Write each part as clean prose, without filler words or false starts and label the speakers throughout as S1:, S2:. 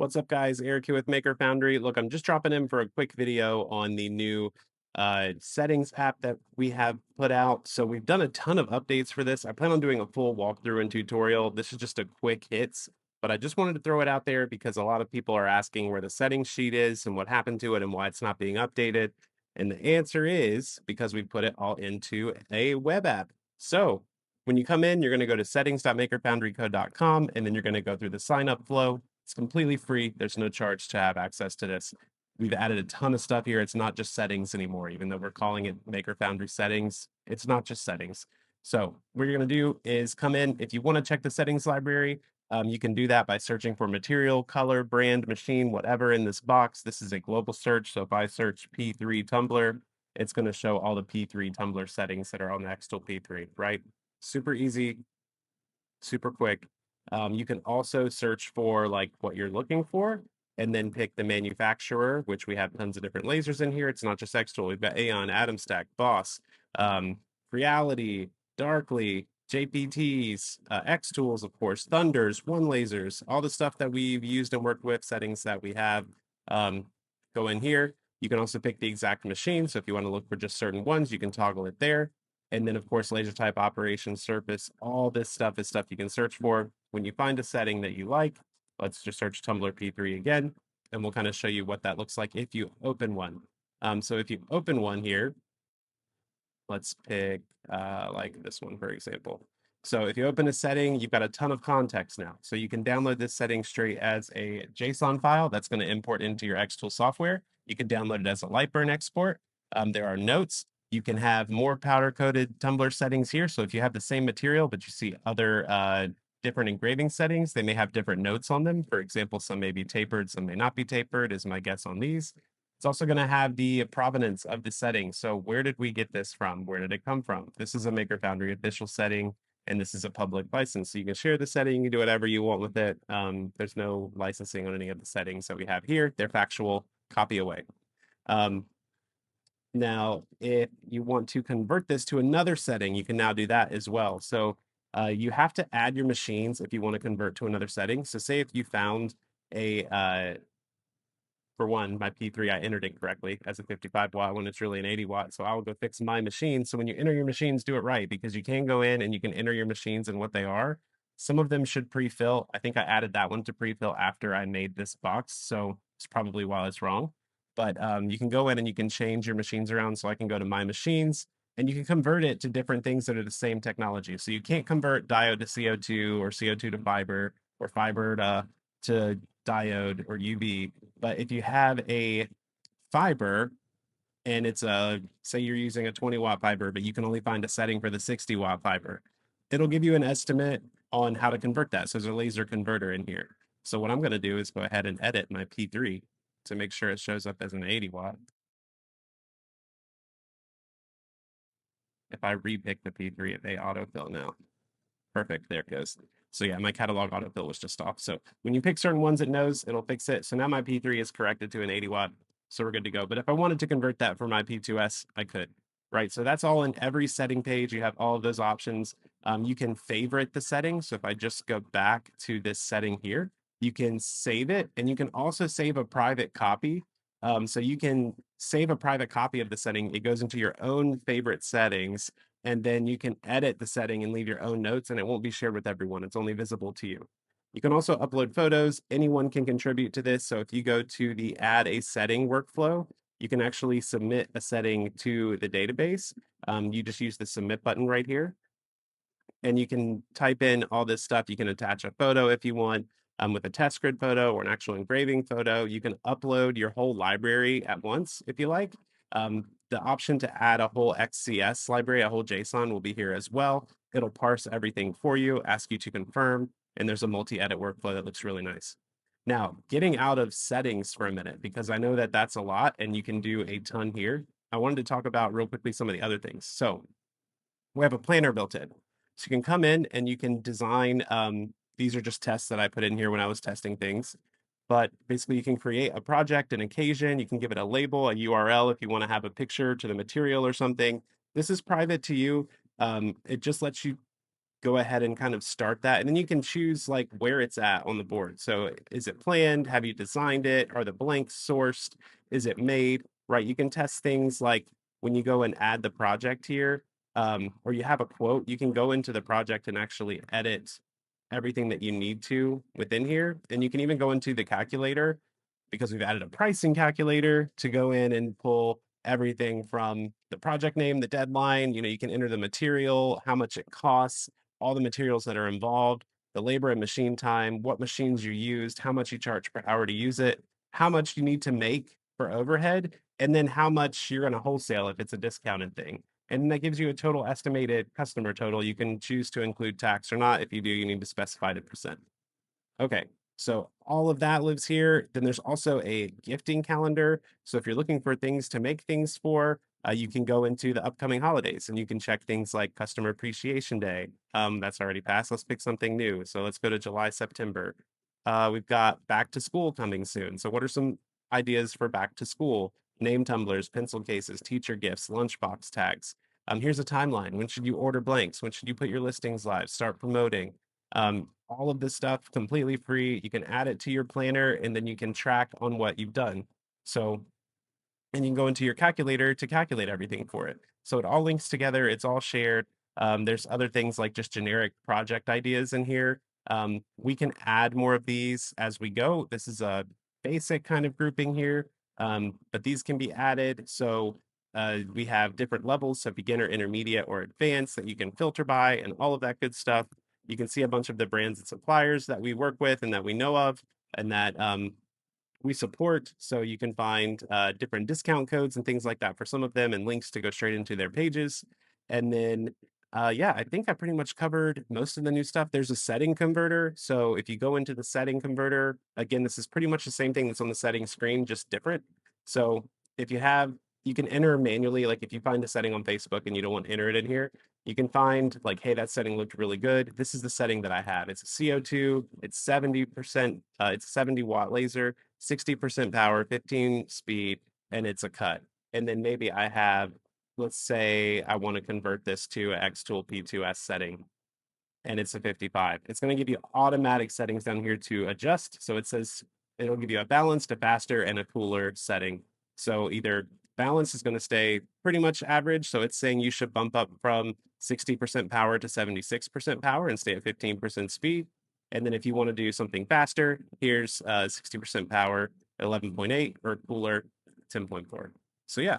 S1: What's up, guys? Eric here with Maker Foundry. Look, I'm just dropping in for a quick video on the new settings app that we have put out. So we've done a ton of updates for this. I plan on doing a full walkthrough and tutorial. This is just a quick hits, but I just wanted to throw it out there because a lot of people are asking where the settings sheet is and what happened to it and why it's not being updated. And the answer is because we put it all into a web app. So when you come in, you're going to go to settings.makerfoundrycode.com and then you're going to go through the sign up flow. It's completely free. There's no charge to have access to this. We've added a ton of stuff here. It's not just settings anymore, even though we're calling it Maker Foundry settings. It's not just settings. So what you're going to do is come in. If you want to check the settings library, you can do that by searching for material, color, brand, machine, whatever in this box. This is a global search. So if I search P3 tumbler, it's going to show all the P3 tumbler settings that are on the xTool P3, right? Super easy, super quick. You can also search for like what you're looking for and then pick the manufacturer, which we have tons of different lasers in here. It's not just xTool. We've got Aeon, Atom Stack, Boss, Reality, Darkly, JPTs, xTools, of course, Thunders, One Lasers, all the stuff that we've used and worked with, settings that we have. Go in here. You can also pick the exact machine. So if you want to look for just certain ones, you can toggle it there. And then, of course, laser type, operation, surface, all this stuff is stuff you can search for. When you find a setting that you like, let's just search Tumbler P3 again, and we'll kind of show you what that looks like if you open one. So if you open one here, let's pick like this one, for example. So if you open a setting, you've got a ton of context now. So you can download this setting straight as a JSON file that's going to import into your xTool software. You can download it as a Lightburn export. There are notes. You can have more powder-coated tumbler settings here. So if you have the same material, but you see other different engraving settings, they may have different notes on them. For example, some may be tapered, some may not be tapered, is my guess on these. It's also going to have the provenance of the setting. So where did we get this from? Where did it come from? This is a Maker Foundry official setting, and this is a public license. So you can share the setting, you can do whatever you want with it. There's no licensing on any of the settings that we have here. They're factual, copy away. Now, if you want to convert this to another setting, you can now do that as well. So you have to add your machines if you want to convert to another setting. So say if you found a, for one, my P3, I entered it correctly as a 55 watt when it's really an 80 watt. So I will go fix my machine. So when you enter your machines, do it right, because you can go in and you can enter your machines and what they are. Some of them should pre-fill. I think I added that one to pre-fill after I made this box. So it's probably why it's wrong. But you can go in and you can change your machines around. So I can go to my machines and you can convert it to different things that are the same technology. So you can't convert diode to CO2 or CO2 to fiber or fiber to diode or UV. But if you have a fiber and it's a, say you're using a 20 watt fiber, but you can only find a setting for the 60 watt fiber, it'll give you an estimate on how to convert that. So there's a laser converter in here. So what I'm going to do is go ahead and edit my P3 to make sure it shows up as an 80 watt. If I repick the P3, it may autofill now. Perfect, there it goes. So yeah, my catalog autofill was just off. So when you pick certain ones it knows, it'll fix it. So now my P3 is corrected to an 80 watt. So we're good to go. But if I wanted to convert that for my P2S, I could, right? So that's all in every setting page. You have all of those options. You can favorite the setting. So if I just go back to this setting here, you can save it, and you can also save a private copy. So you can save a private copy of the setting. It goes into your own favorite settings, and then you can edit the setting and leave your own notes, and it won't be shared with everyone. It's only visible to you. You can also upload photos. Anyone can contribute to this. So if you go to the add a setting workflow, you can actually submit a setting to the database. You just use the submit button right here, and you can type in all this stuff. You can attach a photo if you want, with a test grid photo or an actual engraving photo. You can upload your whole library at once if you like. The option to add a whole XCS library, a whole JSON, will be here as well. It'll parse everything for you, ask you to confirm, and there's a multi-edit workflow that looks really nice. Now, getting out of settings for a minute, because I know that that's a lot and you can do a ton here. I wanted to talk about real quickly some of the other things. So we have a planner built in. So you can come in and you can design, these are just tests that I put in here when I was testing things. But basically you can create a project, an occasion, you can give it a label, a URL if you want to have a picture to the material or something. This is private to you. It just lets you go ahead and kind of start that. And then you can choose like where it's at on the board. So is it planned? Have you designed it? Are the blanks sourced? Is it made? Right. You can test things like when you go and add the project here, or you have a quote, you can go into the project and actually edit everything that you need to within here. And you can even go into the calculator because we've added a pricing calculator to go in and pull everything from the project name, the deadline, you can enter the material, how much it costs, all the materials that are involved, the labor and machine time, what machines you used, how much you charge per hour to use it, how much you need to make for overhead, and then how much you're going to wholesale if it's a discounted thing. And that gives you a total estimated customer total. You can choose to include tax or not. If you do, you need to specify the percent. Okay, so all of that lives here. Then there's also a gifting calendar. So if you're looking for things to make things for, you can go into the upcoming holidays and you can check things like Customer Appreciation Day. That's already passed. Let's pick something new. So let's go to July, September. We've got back to school coming soon. So what are some ideas for back to school? Name tumblers, pencil cases, teacher gifts, lunchbox tags. Here's a timeline. When should you order blanks? When should you put your listings live? Start promoting. All of this stuff completely free. You can add it to your planner and then you can track on what you've done. So, and you can go into your calculator to calculate everything for it. So it all links together. It's all shared. There's other things like just generic project ideas in here. We can add more of these as we go. This is a basic kind of grouping here, but these can be added. So we have different levels, so beginner, intermediate, or advanced that you can filter by and all of that good stuff. You can see a bunch of the brands and suppliers that we work with and that we know of and that we support. So you can find different discount codes and things like that for some of them and links to go straight into their pages. And then, yeah, I think I pretty much covered most of the new stuff. There's a setting converter. So if you go into the setting converter, again, this is pretty much the same thing that's on the setting screen, just different. So if you can enter manually, like if you find a setting on Facebook and you don't want to enter it in here, you can find like, hey, that setting looked really good. This is the setting that I have. It's a CO2, it's 70%, it's a 70-watt laser, 60% power, 15 speed, and it's a cut. And then maybe I have, let's say I want to convert this to a xTool P2S setting and it's a 55. It's going to give you automatic settings down here to adjust. So it says it'll give you a balanced, a faster, and a cooler setting. So either balance is going to stay pretty much average. So it's saying you should bump up from 60% power to 76% power and stay at 15% speed. And then if you want to do something faster, here's 60% power, 11.8, or cooler, 10.4. So yeah,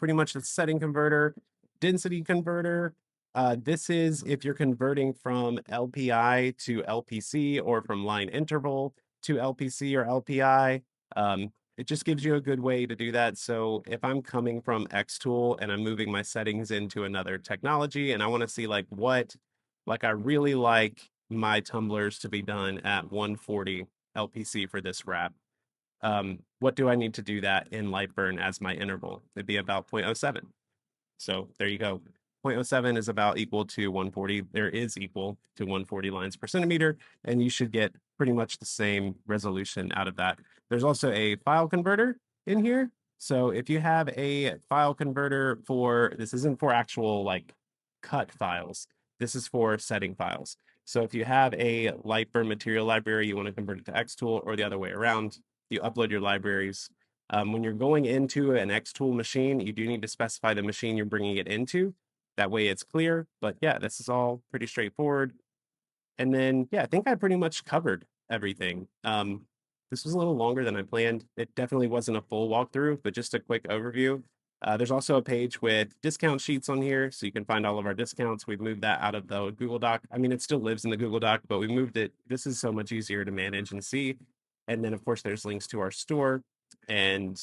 S1: pretty much the setting converter, density converter. This is if you're converting from LPI to LPC or from line interval to LPC or LPI. It just gives you a good way to do that. So if I'm coming from xTool and I'm moving my settings into another technology and I want to see like I really like my tumblers to be done at 140 LPC for this wrap. What do I need to do that in Lightburn as my interval? It'd be about 0.07. So there you go. 0.07 is about equal to 140. There is equal to 140 lines per centimeter, and you should get pretty much the same resolution out of that. There's also a file converter in here. So if you have a file converter this isn't for actual like cut files. This is for setting files. So if you have a Lightburn material library, you want to convert it to xTool or the other way around, you upload your libraries. When you're going into an xTool machine, you do need to specify the machine you're bringing it into. That way it's clear. But yeah, this is all pretty straightforward. And then, yeah, I think I pretty much covered everything. This was a little longer than I planned. It definitely wasn't a full walkthrough, but just a quick overview. There's also a page with discount sheets on here, so you can find all of our discounts. We've moved that out of the Google Doc. I mean, it still lives in the Google Doc, but we moved it. This is so much easier to manage and see. And then, of course, there's links to our store and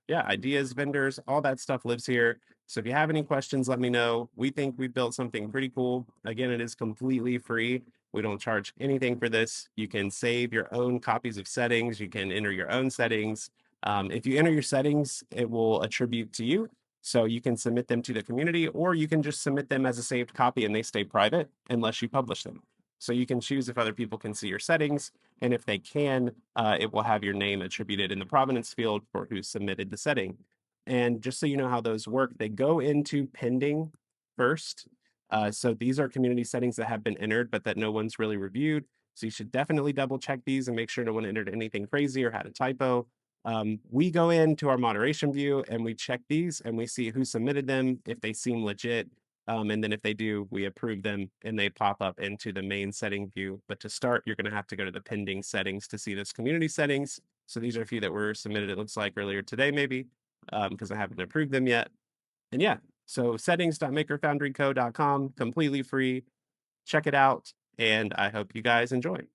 S1: yeah, ideas, vendors, all that stuff lives here. So if you have any questions, let me know. We think we built something pretty cool. Again, it is completely free. We don't charge anything for this. You can save your own copies of settings. You can enter your own settings. If you enter your settings, it will attribute to you. So you can submit them to the community, or you can just submit them as a saved copy and they stay private unless you publish them. So you can choose if other people can see your settings. And if they can, it will have your name attributed in the provenance field for who submitted the setting. And just so you know how those work, they go into pending first. So these are community settings that have been entered, but that no one's really reviewed. So you should definitely double check these and make sure no one entered anything crazy or had a typo. We go into our moderation view and we check these and we see who submitted them, if they seem legit. And then if they do, we approve them and they pop up into the main setting view. But to start, you're going to have to go to the pending settings to see this community settings. So these are a few that were submitted, it looks like earlier today, maybe, because I haven't approved them yet. And yeah, so settings.makerfoundryco.com, completely free. Check it out. And I hope you guys enjoy.